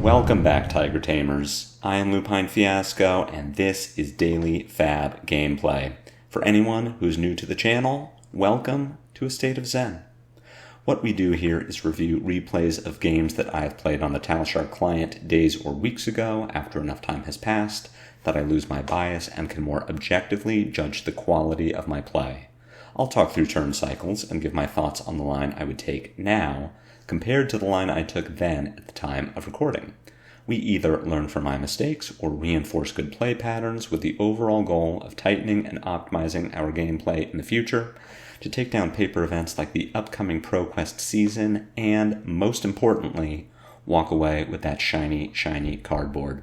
Welcome back, Tiger Tamers. I am Lupine Fiasco, and this is Daily FaB Gameplay. For anyone who's new to the channel, welcome to a state of zen. What we do here is review replays of games that I have played on the Talishar client days or weeks ago after enough time has passed that I lose my bias and can more objectively judge the quality of my play. I'll talk through turn cycles and give my thoughts on the line I would take now compared to the line I took then at the time of recording. We either learn from my mistakes or reinforce good play patterns with the overall goal of tightening and optimizing our gameplay in the future to take down paper events like the upcoming ProQuest season and, most importantly, walk away with that shiny, shiny cardboard.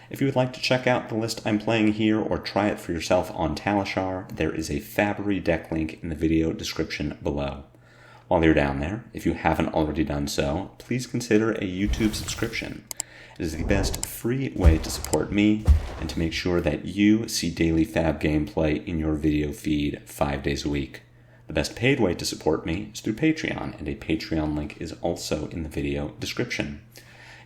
If you would like to check out the list I'm playing here or try it for yourself on Talishar, there is a FaBery deck link in the video description below. While you're down there, if you haven't already done so, please consider a YouTube subscription. It is the best free way to support me and to make sure that you see daily FaB gameplay in your video feed 5 days a week. The best paid way to support me is through Patreon, and a Patreon link is also in the video description.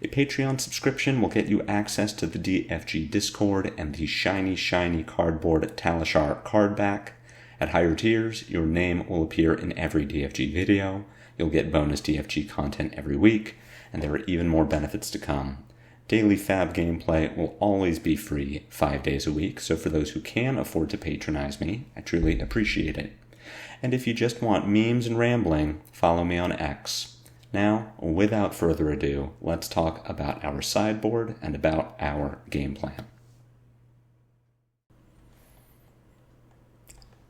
A Patreon subscription will get you access to the DFG Discord and the shiny, shiny cardboard Talishar card back. At higher tiers, your name will appear in every DFG video, you'll get bonus DFG content every week, and there are even more benefits to come. Daily FaB gameplay will always be free 5 days a week, so for those who can afford to patronize me, I truly appreciate it. And if you just want memes and rambling, follow me on X. Now, without further ado, let's talk about our sideboard and about our game plan.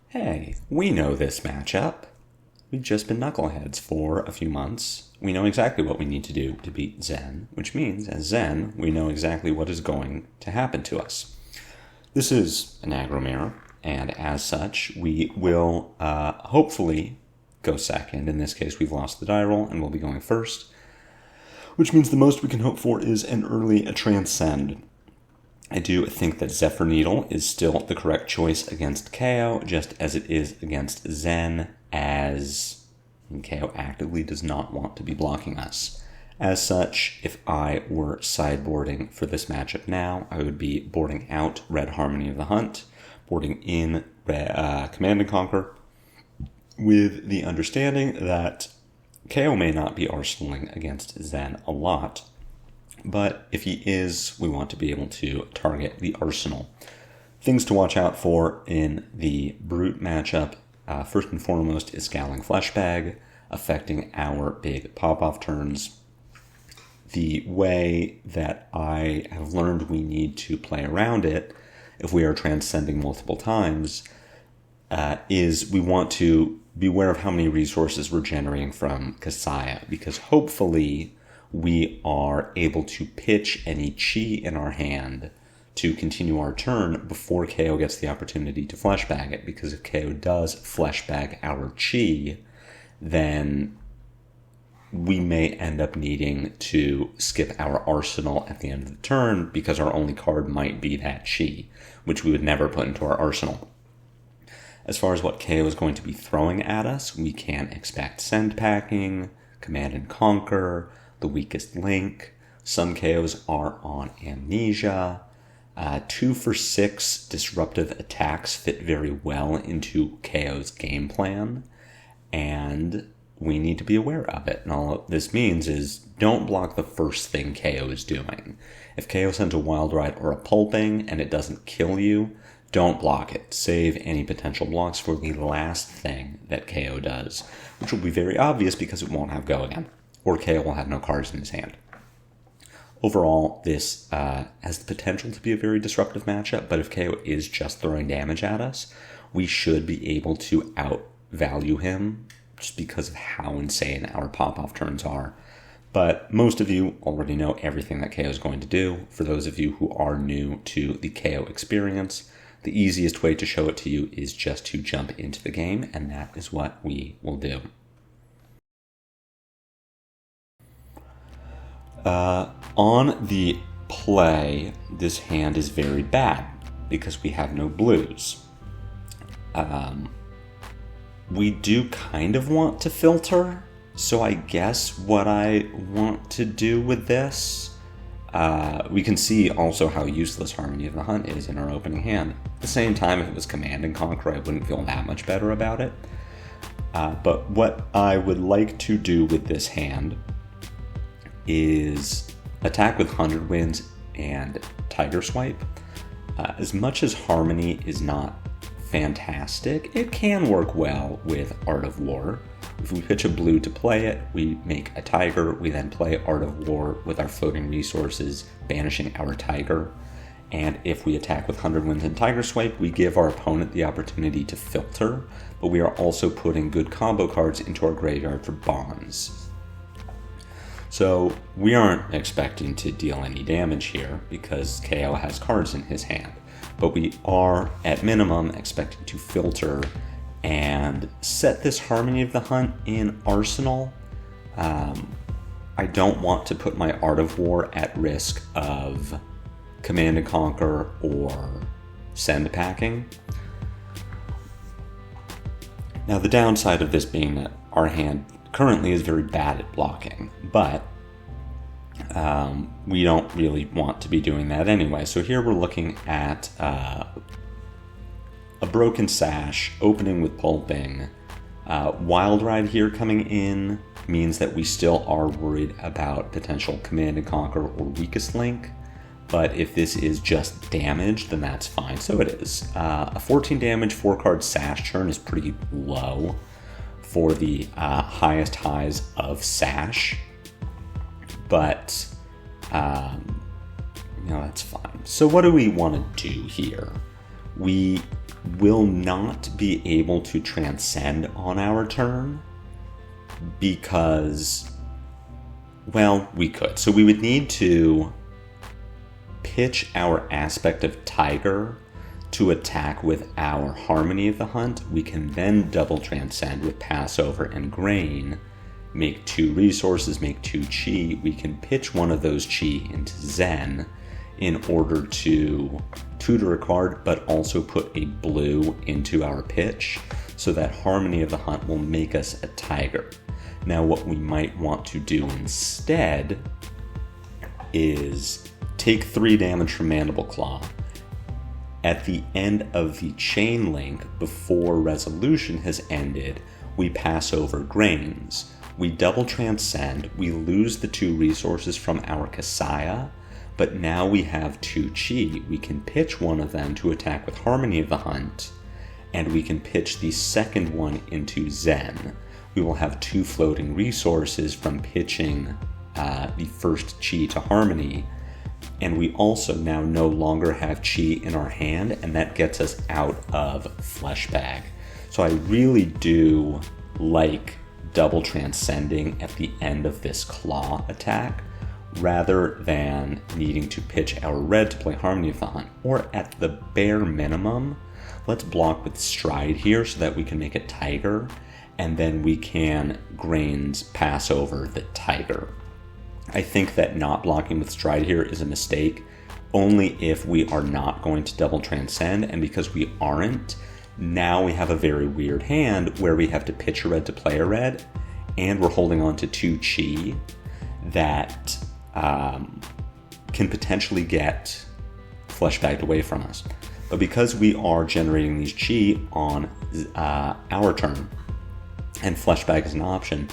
Hey, we know this matchup. We've just been knuckleheads for a few months. We know exactly what we need to do to beat Zen, which means as Zen, we know exactly what is going to happen to us. This is an aggro mirror, and as such, we will hopefully go second. In this case, we've lost the die roll, and we'll be going first, which means the most we can hope for is an early transcend. I do think that Zephyr Needle is still the correct choice against Kayo, just as it is against Zen, as Kayo actively does not want to be blocking us. As such, if I were sideboarding for this matchup now, I would be boarding out Red Harmony of the Hunt, boarding in Command & Conquer, with the understanding that Kayo may not be arsenaling against Zen a lot, but if he is, we want to be able to target the arsenal. Things to watch out for in the Brute matchup, first and foremost, is Scowling Fleshbag, affecting our big pop-off turns. The way that I have learned we need to play around it, if we are transcending multiple times, is we want to be aware of how many resources we're generating from Kasaya, because hopefully we are able to pitch any chi in our hand to continue our turn before Kayo gets the opportunity to fleshbag it, because if Kayo does fleshbag our chi, then we may end up needing to skip our arsenal at the end of the turn because our only card might be that chi, which we would never put into our arsenal. As far as what Kayo is going to be throwing at us, we can expect Send Packing, Command & Conquer, The Weakest Link. Some Kayos are on Amnesia. 2 for 6 disruptive attacks fit very well into Kayo's game plan, and we need to be aware of it. And all this means is don't block the first thing Kayo is doing. If Kayo sends a Wild Ride or a Pulping and it doesn't kill you, don't block it. Save any potential blocks for the last thing that Kayo does, which will be very obvious because it won't have Go again, or Kayo will have no cards in his hand. Overall, this has the potential to be a very disruptive matchup, but if Kayo is just throwing damage at us, we should be able to outvalue him just because of how insane our pop-off turns are. But most of you already know everything that Kayo is going to do. For those of you who are new to the Kayo experience, the easiest way to show it to you is just to jump into the game, and that is what we will do. On the play, this hand is very bad because we have no blues. We do kind of want to filter, so I guess what I want to do with this we can see also how useless Harmony of the Hunt is in our opening hand. At the same time, if it was Command and Conquer, I wouldn't feel that much better about it. But what I would like to do with this hand is attack with 100 Winds and Tiger Swipe. As much as Harmony is not fantastic, it can work well with Art of War. If we pitch a blue to play it, we make a tiger, we then play Art of War with our floating resources, banishing our tiger. And if we attack with 100 Winds and Tiger Swipe, we give our opponent the opportunity to filter, but we are also putting good combo cards into our graveyard for bonds. So we aren't expecting to deal any damage here because Kayo has cards in his hand, but we are at minimum expecting to filter and set this Harmony of the Hunt in Arsenal. I don't want to put my Art of War at risk of Command and Conquer or Send Packing. Now the downside of this being that our hand currently is very bad at blocking, but we don't really want to be doing that anyway. So here we're looking at a Broken Sash, opening with Pulping. Wild Ride here coming in means that we still are worried about potential Command and Conquer or Weakest Link, but if this is just damage, then that's fine. So it is. A 14 damage, 4-card Sash churn is pretty low for the highest highs of Sash, but that's fine. So what do we want to do here? We will not be able to transcend on our turn because, well, we could. So we would need to pitch our Aspect of Tiger to attack with our Harmony of the Hunt. We can then double transcend with Passover and Grain, make 2 resources, make 2 chi. We can pitch one of those chi into Zen in order to tutor a card, but also put a blue into our pitch so that Harmony of the Hunt will make us a tiger. Now what we might want to do instead is take 3 damage from Mandible Claw. At the end of the chain link, before resolution has ended, we pass over Grains. We double transcend, we lose the 2 resources from our Kasaya, but now we have 2 chi. We can pitch one of them to attack with Harmony of the Hunt, and we can pitch the second one into Zen. We will have 2 floating resources from pitching the first chi to Harmony, and we also now no longer have chi in our hand, and that gets us out of Fleshbag. So I really do like double transcending at the end of this claw attack, rather than needing to pitch our red to play Harmony of the Hunt. Or at the bare minimum, let's block with Stride here so that we can make a tiger, and then we can Grains pass over the tiger. I think that not blocking with Stride here is a mistake, only if we are not going to double transcend, and because we aren't, now we have a very weird hand where we have to pitch a red to play a red, and we're holding on to 2 chi that can potentially get Fleshbagged away from us. But because we are generating these chi on our turn, and Fleshbag is an option,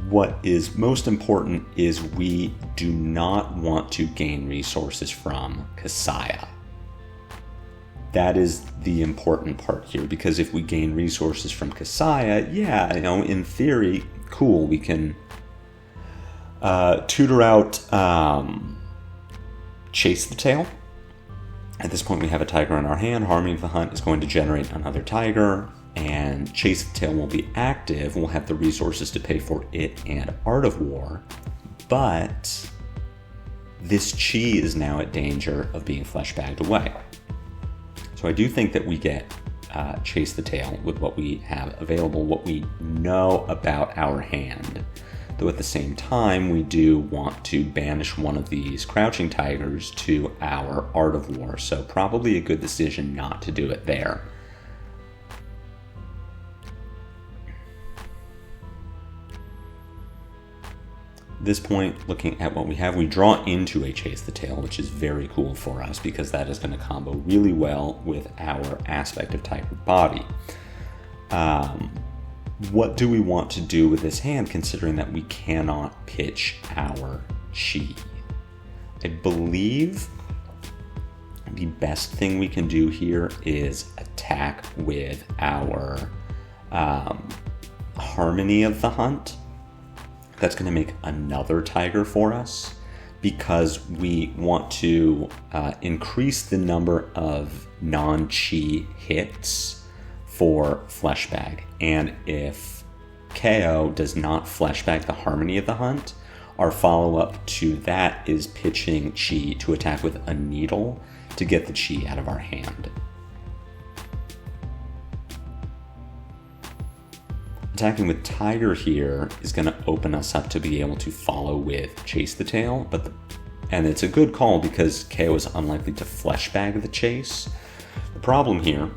what is most important is we do not want to gain resources from Kasaya. That is the important part here, because if we gain resources from Kasaya, yeah, in theory, cool, we can tutor out Chase the Tail. At this point we have a tiger in our hand. Harmony of the Hunt is going to generate another tiger, and Chase the Tail will be active. We'll have the resources to pay for it and Art of War, but this chi is now at danger of being fleshbagged away. So I do think that we get Chase the Tail with what we have available, what we know about our hand. Though at the same time, we do want to banish one of these Crouching Tigers to our Art of War, so probably a good decision not to do it there. this point, looking at what we have, we draw into a Chase the Tail, which is very cool for us because that is going to combo really well with our aspect of Tiger body. What do we want to do with this hand, considering that we cannot pitch our chi? I believe the best thing we can do here is attack with our Harmony of the Hunt. That's going to make another tiger for us because we want to increase the number of non-chi hits for Fleshbag. And if Kayo does not Fleshbag the Harmony of the Hunt, our follow-up to that is pitching chi to attack with a needle to get the chi out of our hand. Attacking with Tiger here is going to open us up to be able to follow with Chase the Tail, and it's a good call because Kayo is unlikely to Fleshbag the chase. The problem here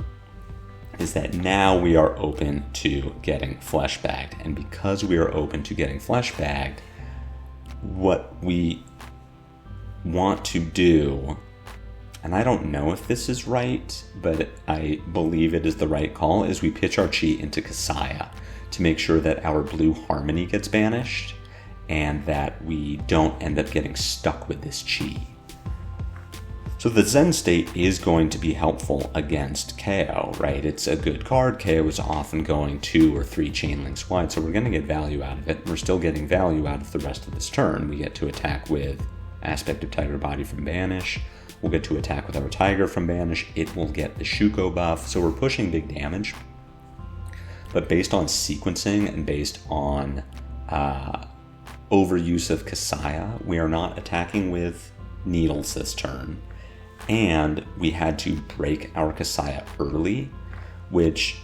is that now we are open to getting Fleshbagged, and because we are open to getting Fleshbagged, what we want to do, and I don't know if this is right, but I believe it is the right call, is we pitch our chi into Kasaya to make sure that our blue Harmony gets banished and that we don't end up getting stuck with this chi. So the Zen state is going to be helpful against Kayo, right? It's a good card. Kayo is often going 2 or 3 chain links wide, so we're going to get value out of it. We're still getting value out of the rest of this turn. We get to attack with Aspect of Tiger Body from Banish. We'll get to attack with our Tiger from Banish. It will get the Shuko buff, so we're pushing big damage. But based on sequencing and based on overuse of Kasaya, we are not attacking with needles this turn. And we had to break our Kasaya early, which,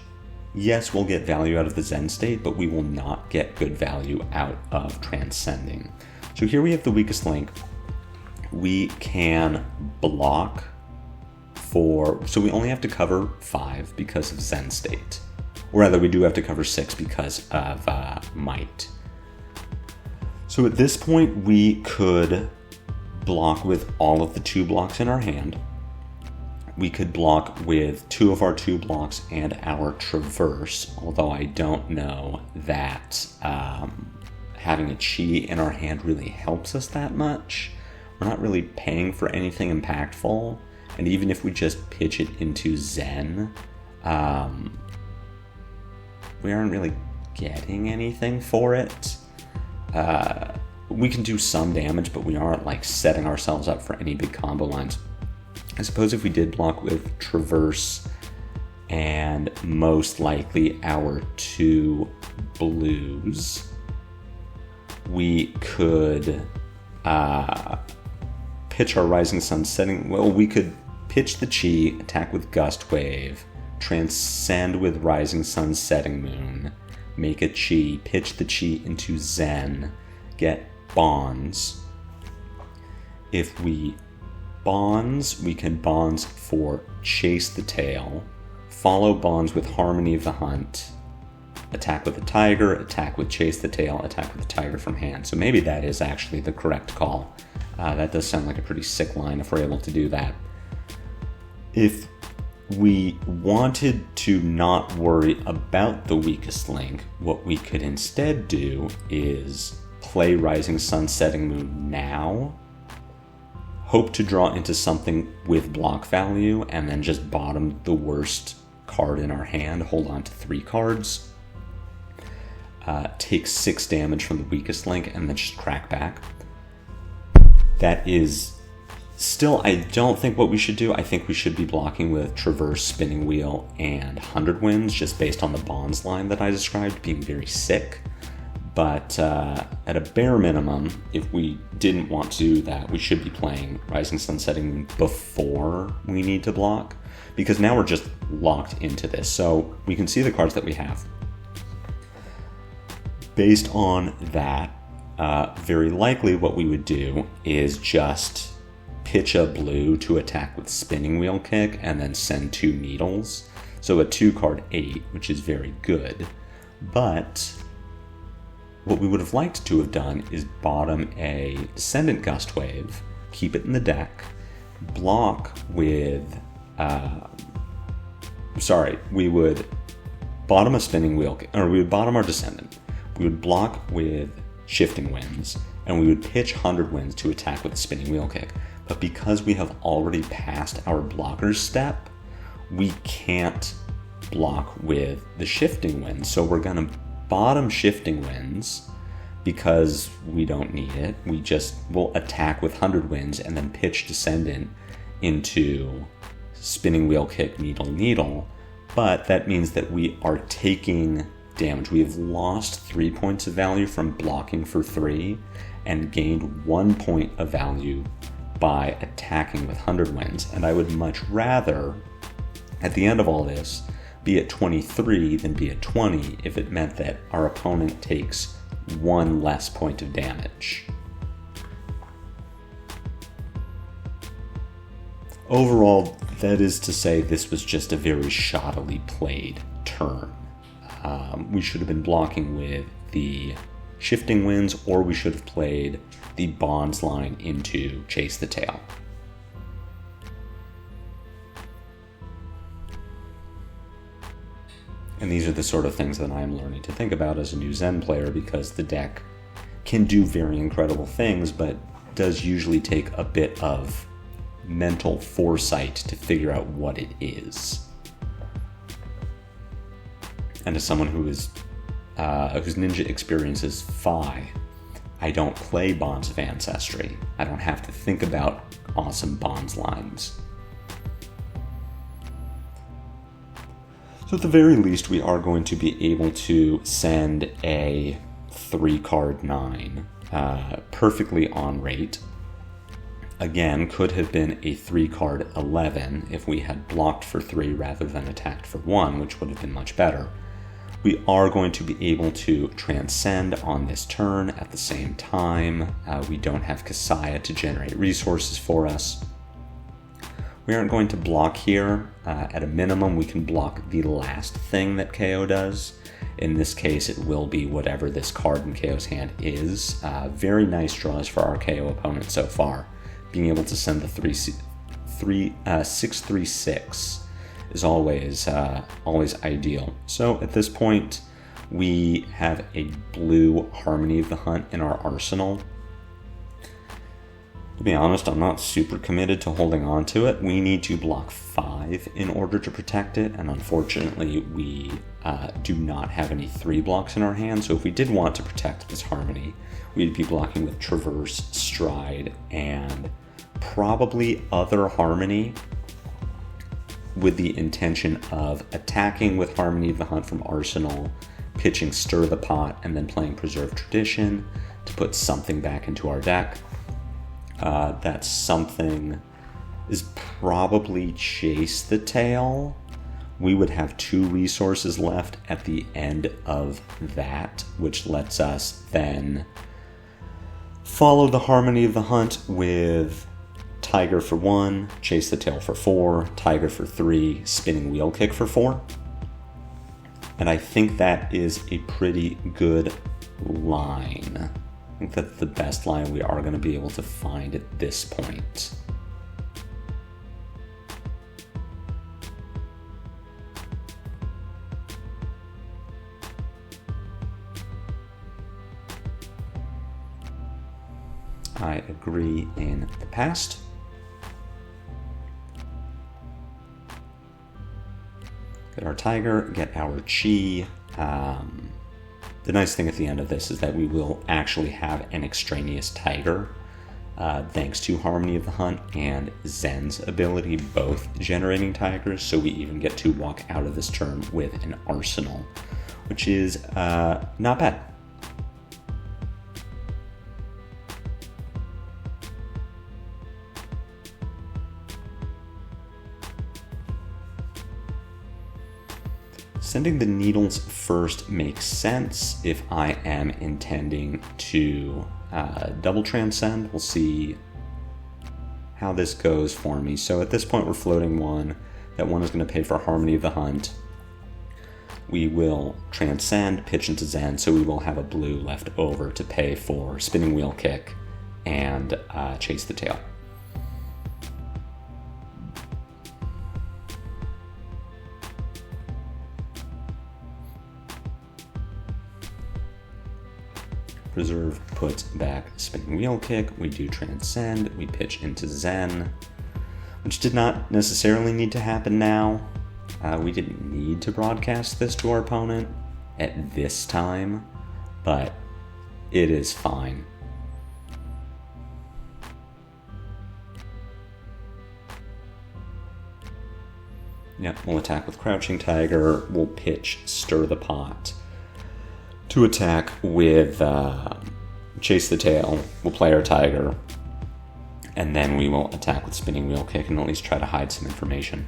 yes, we'll get value out of the Zen state, but we will not get good value out of Transcending. So here we have the weakest link. We can block so we only have to cover 5 because of Zen state. Or rather, we do have to cover 6 because of Might. So at this point, we could block with all of the 2 blocks in our hand. We could block with 2 of our 2 blocks and our Traverse, although I don't know that having a chi in our hand really helps us that much. We're not really paying for anything impactful, and even if we just pitch it into Zen, we aren't really getting anything for it. We can do some damage, but we aren't like setting ourselves up for any big combo lines. I suppose if we did block with Traverse and most likely our 2 blues, we could pitch our Rising Sun Setting. Well, we could pitch the chi, attack with Gust Wave, Transcend with Rising Sun Setting Moon, make a chi, pitch the chi into Zen, get Bonds. If we Bonds, we can Bonds for Chase the Tail, follow Bonds with Harmony of the Hunt, attack with the Tiger, attack with Chase the Tail, attack with the Tiger from hand. So maybe that is actually the correct call. That does sound like a pretty sick line if we're able to do that. If we wanted to not worry about the weakest link, what we could instead do is play Rising Sun Setting Moon now, hope to draw into something with block value, and then just bottom the worst card in our hand, hold on to 3 cards, take 6 damage from the weakest link, and then just crack back. That is still, I don't think what we should do. I think we should be blocking with Traverse, Spinning Wheel, and 100 Winds, just based on the Bonds line that I described being very sick. But at a bare minimum, if we didn't want to do that, we should be playing Rising Sun Setting Moon before we need to block, because now we're just locked into this. So we can see the cards that we have. Based on that, very likely what we would do is just pitch a blue to attack with Spinning Wheel Kick and then send 2 needles. So a 2-card 8, which is very good. But what we would have liked to have done is bottom a Descendant Gust Wave, keep it in the deck, block with, we would bottom a Spinning Wheel, or we would bottom our Descendant. We would block with Shifting Winds, and we would pitch 100 Winds to attack with a Spinning Wheel Kick. But because we have already passed our blocker's step, we can't block with the Shifting Winds. So we're going to bottom Shifting Winds because we don't need it. We just will attack with 100 Winds and then pitch Descendant into Spinning Wheel Kick, Needle, Needle. But that means that we are taking damage. We have lost 3 points of value from blocking for 3 and gained 1 point of value by attacking with 100 Winds. And I would much rather, at the end of all this, be at 23 than be at 20 if it meant that our opponent takes 1 less point of damage. Overall, that is to say, this was just a very shoddily played turn. We should have been blocking with the Shifting Winds, or we should have played the Bonds line into Chase the Tail. And these are the sort of things that I'm learning to think about as a new Zen player, because the deck can do very incredible things, but does usually take a bit of mental foresight to figure out what it is. And as someone who is whose ninja experience is FaB, I don't play Bonds of Ancestry. I don't have to think about awesome Bonds lines. So at the very least, we are going to be able to send a 3-card 9 perfectly on rate. Again, could have been a 3-card 11 if we had blocked for 3 rather than attacked for 1, which would have been much better. We are going to be able to transcend on this turn at the same time. We don't have Kasaya to generate resources for us. We aren't going to block here. At a minimum, we can block the last thing that Kayo does. In this case, it will be whatever this card in Kayo's hand is. Very nice draws for our Kayo opponent so far. Being able to send the 6/3/6 is always ideal. So at this point, we have a blue Harmony of the Hunt in our arsenal. To be honest, I'm not super committed to holding on to it. We need to block 5 in order to protect it, and unfortunately, we do not have any 3 blocks in our hand. So if we did want to protect this Harmony, we'd be blocking with Traverse, Stride, and probably other Harmony, with the intention of attacking with Harmony of the Hunt from Arsenal, pitching Stir the Pot, and then playing Preserve Tradition to put something back into our deck. That something is probably Chase the Tail. We would have 2 resources left at the end of that, which lets us then follow the Harmony of the Hunt with Tiger for 1, Chase the Tail for 4, Tiger for 3, Spinning Wheel Kick for 4. And I think that is a pretty good line. I think that's the best line we are going to be able to find at this point. I agree in the past. Get our Tiger, get our Chi. The nice thing at the end of this is that we will actually have an extraneous Tiger, thanks to Harmony of the Hunt and Zen's ability, both generating Tigers, so we even get to walk out of this turn with an arsenal, which is not bad. Sending the needles first makes sense if I am intending to double transcend. We'll see how this goes for me. So at this point we're floating 1. That 1 is going to pay for Harmony of the Hunt. we will transcend, pitch into Zen, so we will have a blue left over to pay for spinning wheel kick and chase the tail. Preserve puts back spinning wheel kick, we do transcend, we pitch into Zen, which did not necessarily need to happen now. We didn't need to broadcast this to our opponent at this time, but it is fine. Yep, we'll attack with Crouching Tiger, we'll pitch Stir the Pot to attack with Chase the Tail, we'll play our Tiger, and then we will attack with Spinning Wheel Kick and at least try to hide some information.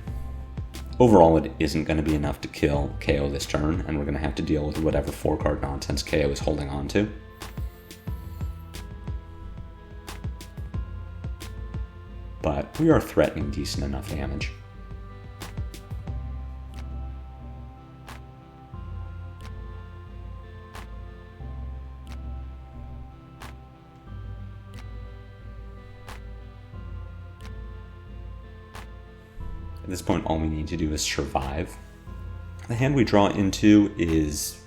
Overall, it isn't going to be enough to kill Kayo this turn, and we're going to have to deal with whatever 4-card nonsense Kayo is holding on to. But we are threatening decent enough damage. At this point, all we need to do is survive. The hand we draw into is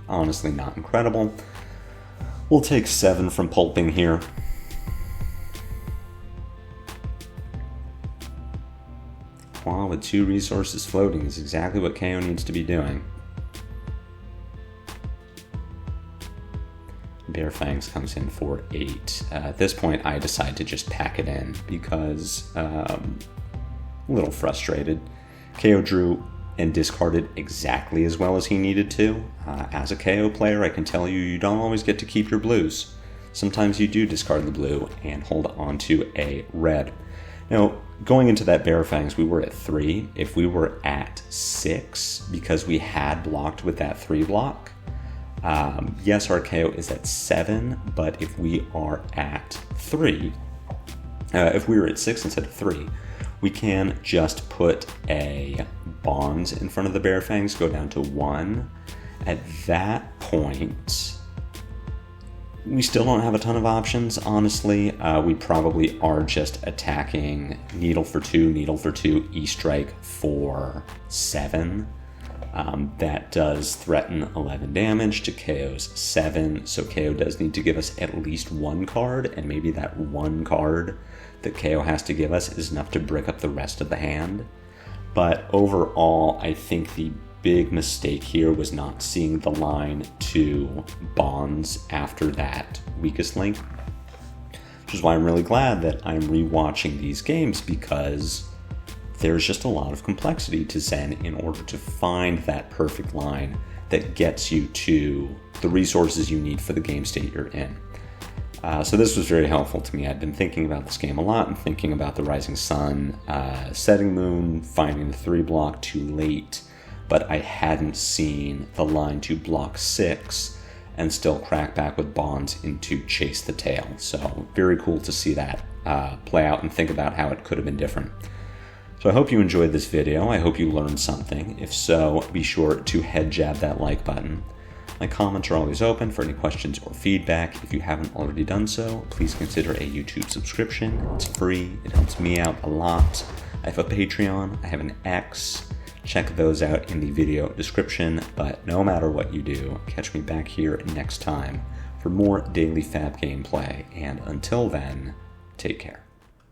honestly not incredible. We'll take 7 from pulping here. Claw with 2 resources floating is exactly what Kayo needs to be doing. Bare Fangs comes in for 8. At this point, I decide to just pack it in because a little frustrated. Kayo drew and discarded exactly as well as he needed to. As a Kayo player, I can tell you, you don't always get to keep your blues. Sometimes you do discard the blue and hold on to a red. Now, going into that Bare Fangs, we were at 3. If we were at 6, because we had blocked with that 3 block, yes, our Kayo is at 7, but if we are at 3, if we were at 6 instead of 3, we can just put a Bonds in front of the Bare Fangs, go down to 1. At that point, we still don't have a ton of options, honestly. We probably are just attacking Needle for 2, E-Strike for 7. That does threaten 11 damage to Kayo's 7, so Kayo does need to give us at least 1 card, and maybe that 1 card that Kayo has to give us is enough to break up the rest of the hand. But overall, I think the big mistake here was not seeing the line to Bonds after that weakest link, which is why I'm really glad that I'm rewatching these games, because there's just a lot of complexity to Zen in order to find that perfect line that gets you to the resources you need for the game state you're in. So this was very helpful to me. I'd been thinking about this game a lot and thinking about the Rising Sun, Setting Moon, finding the 3 block too late, but I hadn't seen the line to block 6 and still crack back with Bonds into Chase the Tail. So very cool to see that play out and think about how it could have been different. So I hope you enjoyed this video. I hope you learned something. If so, be sure to head jab that like button. My comments are always open for any questions or feedback. If you haven't already done so, please consider a YouTube subscription. It's free. It helps me out a lot. I have a Patreon. I have an X. Check those out in the video description. But no matter what you do, catch me back here next time for more daily FaB gameplay. And until then, take care.